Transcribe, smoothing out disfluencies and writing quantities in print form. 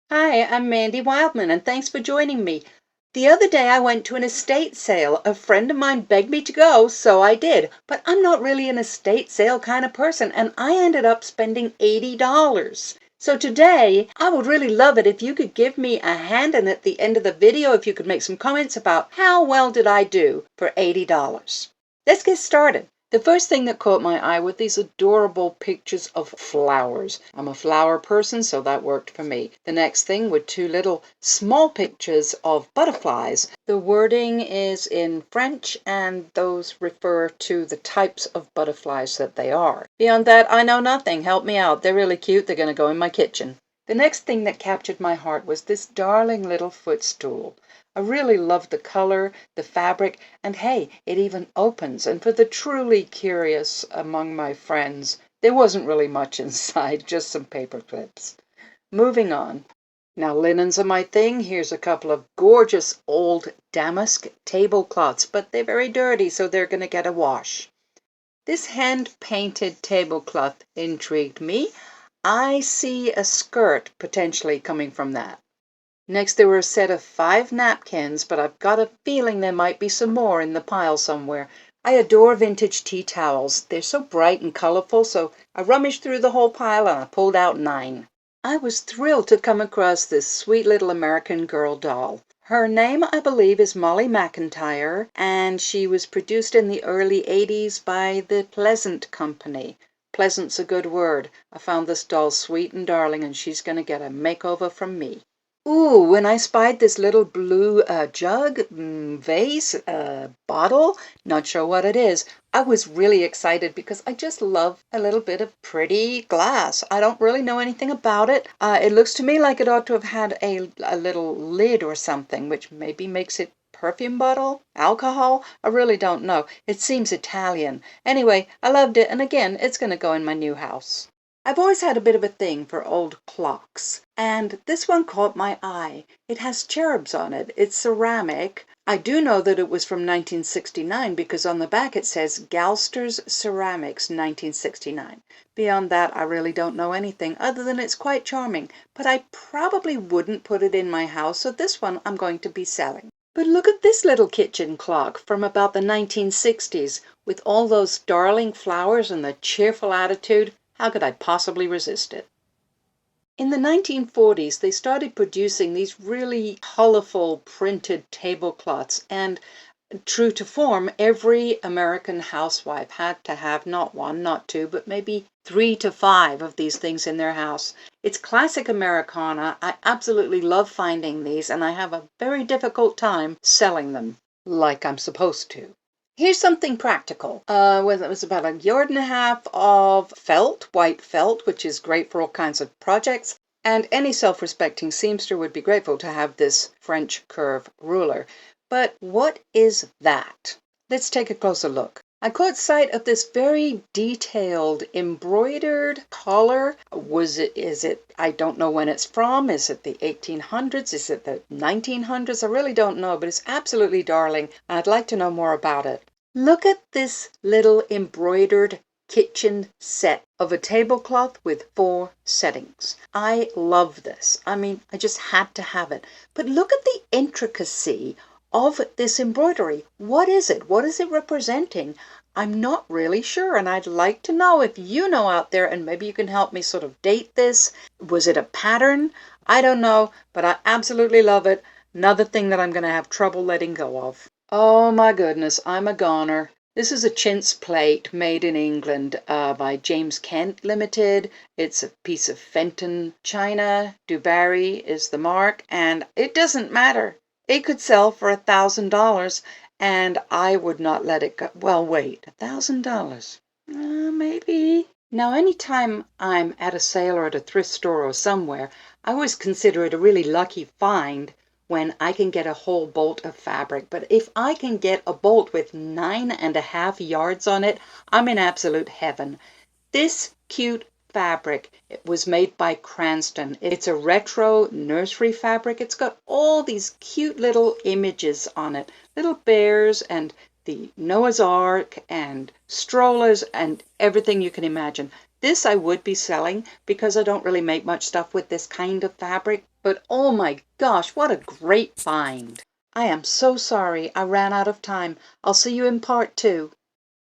Hi, I'm Mandy Wildman, and thanks for joining me. The other day I went to an estate sale. A friend of mine begged me to go, so I did. But I'm not really an estate sale kind of person, and I ended up spending $80. So today, I would really love it if you could give me a hand, and at the end of the video, if you could make some comments about how well did I do for $80. Let's get started. The first thing that caught my eye were these adorable pictures of flowers. I'm a flower person, so that worked for me. The next thing were two little small pictures of butterflies. The wording is in French, and those refer to the types of butterflies that they are. Beyond that, I know nothing. Help me out. They're really cute. They're going to go in my kitchen. The next thing that captured my heart was this darling little footstool. I really love the color, the fabric, and hey, it even opens. And for the truly curious among my friends, there wasn't really much inside, just some paper clips. Moving on. Now, linens are my thing. Here's a couple of gorgeous old damask tablecloths, but they're very dirty, so they're going to get a wash. This hand-painted tablecloth intrigued me. I see a skirt potentially coming from that. Next, there were a set of 5 napkins, but I've got a feeling there might be some more in the pile somewhere. I adore vintage tea towels. They're so bright and colorful, so I rummaged through the whole pile and I pulled out 9. I was thrilled to come across this sweet little American Girl doll. Her name, I believe, is Molly McIntyre, and she was produced in the early 80s by the Pleasant Company. Pleasant's a good word. I found this doll sweet and darling, and she's going to get a makeover from me. Ooh, when I spied this little blue jug, vase, bottle, not sure what it is, I was really excited because I just love a little bit of pretty glass. I don't really know anything about it. It looks to me like it ought to have had a little lid or something, which maybe makes it perfume bottle, alcohol. I really don't know. It seems Italian. Anyway, I loved it, and again, it's going to go in my new house. I've always had a bit of a thing for old clocks, and this one caught my eye. It has cherubs on it. It's ceramic. I do know that it was from 1969 because on the back it says Galster's Ceramics 1969. Beyond that, I really don't know anything other than it's quite charming, but I probably wouldn't put it in my house, so this one I'm going to be selling. But look at this little kitchen clock from about the 1960s with all those darling flowers and the cheerful attitude. How could I possibly resist it? In the 1940s, they started producing these really colorful printed tablecloths, and true to form, every American housewife had to have not 1, not 2, but maybe 3 to 5 of these things in their house. It's classic Americana. I absolutely love finding these, and I have a very difficult time selling them like I'm supposed to. Here's something practical. It was about 1.5 yards of felt, white felt, which is great for all kinds of projects. And any self-respecting seamster would be grateful to have this French curve ruler. But what is that? Let's take a closer look. I caught sight of this very detailed embroidered collar. Is it, I don't know when it's from. Is it the 1800s? Is it the 1900s? I really don't know, but it's absolutely darling. I'd like to know more about it. Look at this little embroidered kitchen set of a tablecloth with 4 settings. I love this. I mean, I just had to have it. But look at the intricacy of this embroidery. What is it? What is it representing? I'm not really sure, and I'd like to know if you know out there, and maybe you can help me sort of date this. Was it a pattern? I don't know, but I absolutely love it. Another thing that I'm going to have trouble letting go of. Oh my goodness, I'm a goner. This is a chintz plate made in England by James Kent Limited. It's a piece of Fenton china. Dubarry is the mark, and it doesn't matter. It could sell for $1,000, and I would not let it go. Well, wait, $1,000? Maybe. Now, anytime I'm at a sale or at a thrift store or somewhere, I always consider it a really lucky find when I can get a whole bolt of fabric. But if I can get a bolt with 9.5 yards on it, I'm in absolute heaven. This cute fabric, it was made by Cranston. It's a retro nursery fabric. It's got all these cute little images on it, little bears and the Noah's Ark and strollers and everything you can imagine. This I would be selling because I don't really make much stuff with this kind of fabric, But oh my gosh, what a great find! I am so sorry I ran out of time. I'll see you in part two.